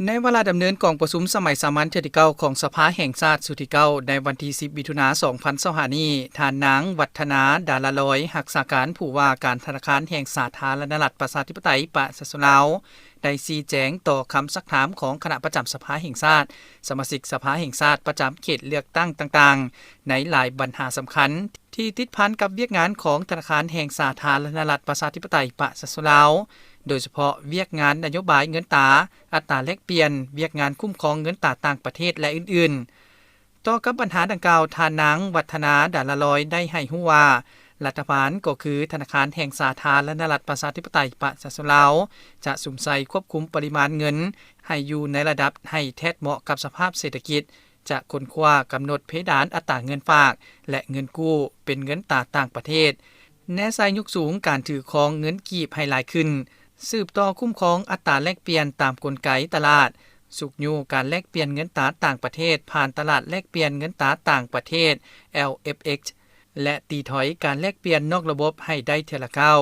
ในเวลาดำเนินกองประชุมสมัยสามัญที่9ของสภาแห่งชาติสุดที่9ในวันที่10มิถุนายน2025นี้ท่านนางวัฒนาดาลาลอยรักษาการผู้ว่าการธนาคารแห่งสาธารณรัฐประชาธิปไตยประชาชนลาวได้ชี้แจงต่อคำซักถามของคณะประจำสภาแห่งชาติสมาชิกสภาแห่งชาติประจำเขตเลือกตั้งต่างๆในหลายปัญหาสำคัญที่ติดพันกับเวียกงานของธนาคารแห่งสาธารณรัฐประชาธิปไตยประชาชนลาวโดยเฉพาะเวียกงานนโยบายเงินตราอัตราแลกเปลี่ยนเวียกงานคุ้มครองเงินตราต่างประเทศและอื่นๆต่อกับปัญหาดังกล่าวทานนางวัฒนาดาลาลอยได้ให้ฮู้ว่ารัฐบาลก็คือธนาคารแห่งสาธารณรัฐประชาธิปไตยประชาชนลาวจะสุมใส่ควบคุมปริมาณเงินให้อยู่ในระดับให้แทดเหมาะกับสภาพเศรษฐกิจจะค้นคว้ากำหนดเพดานอัตราเงินฝากและเงินกู้เป็นเงินตราต่างประเทศแนะใส่ยกสูงการถือครองเงินกีบให้หลายขึ้นสืบต่อคุ้มครองอัตราแลกเปลี่ยนตามกลไกตลาดสุกยูการแลกเปลี่ยนเงินตราต่างประเทศผ่านตลาดแลกเปลี่ยนเงินตราต่างประเทศ LFX และตีถอยการแลกเปลี่ยนนอกระบบให้ได้เทื่อละก้าว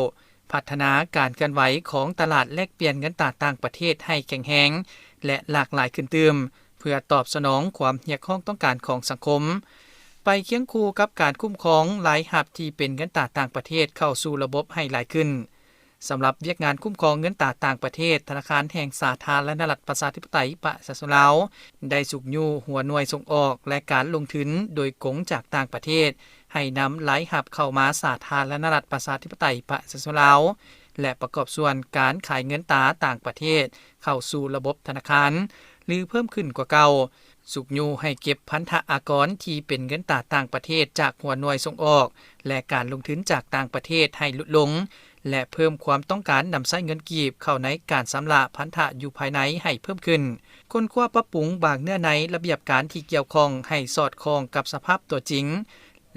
พัฒนาการเคลื่อนไหวของตลาดแลกเปลี่ยนเงินตราต่างประเทศให้แข็งแรงและหลากหลายขึ้นเติมเพื่อตอบสนองความเรียกร้องต้องการของสังคมไปเคียงคู่กับการคุ้มครองรายรับที่เป็นเงินตราต่างประเทศเข้าสู่ระบบให้หลายขึ้นสำหรับเวียกงานคุ้มครองเงินตราต่างประเทศธนาคารแห่งสาธารณรัฐประชาธิปไตยประชาชนลาวได้สุกอยู่หัวหน่วยส่งออกและการลงทุนโดยกงจากต่างประเทศให้นำรายรับเข้ามาสาธารณรัฐประชาธิปไตยประชาชนลาวและประกอบส่วนการขายเงินตราต่างประเทศเข้าสู่ระบบธนาคารหรือเพิ่มขึ้นกว่าเก่าสุกอยู่ให้เก็บพันธะอากรที่เป็นเงินตราต่างประเทศจากหัวหน่วยส่งออกและการลงทุนจากต่างประเทศให้ลดลงและเพิ่มความต้องการนำใช้เงินกีบเข้าในการสำระพันธะอยู่ภายในให้เพิ่มขึ้นค้นคว้าปรับปรุงบางเนื้อในระเบียบการที่เกี่ยวข้องให้สอดคล้องกับสภาพตัวจริง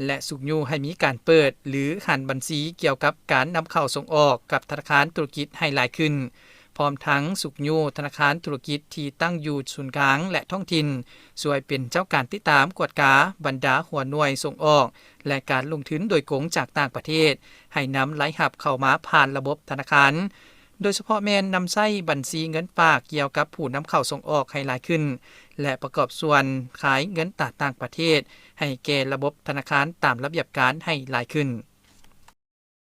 และสุกอยู่ให้มีการเปิดหรือหันบัญชีเกี่ยวกับการนำเข้าส่งออกกับธนาคารธุรกิจให้หลายขึ้นพร้อมทั้งสุกอยู่ธนาคารธุรกิจที่ตั้งอยู่ศูนย์กลางและท้องถิ่นช่วยเป็นเจ้าการติดตามกวดกาบรรดาหัวหน่วยส่งออกและการลงทุนโดยกงจากต่างประเทศให้นำรายรับเข้ามาผ่านระบบธนาคารโดยเฉพาะแม่นนำใช้บัญชีเงินฝากเกี่ยวกับผู้นำเข้าส่งออกให้หลายขึ้นและประกอบส่วนขายเงินต่างประเทศให้แก่ระบบธนาคารตามระเบียบการให้หลายขึ้น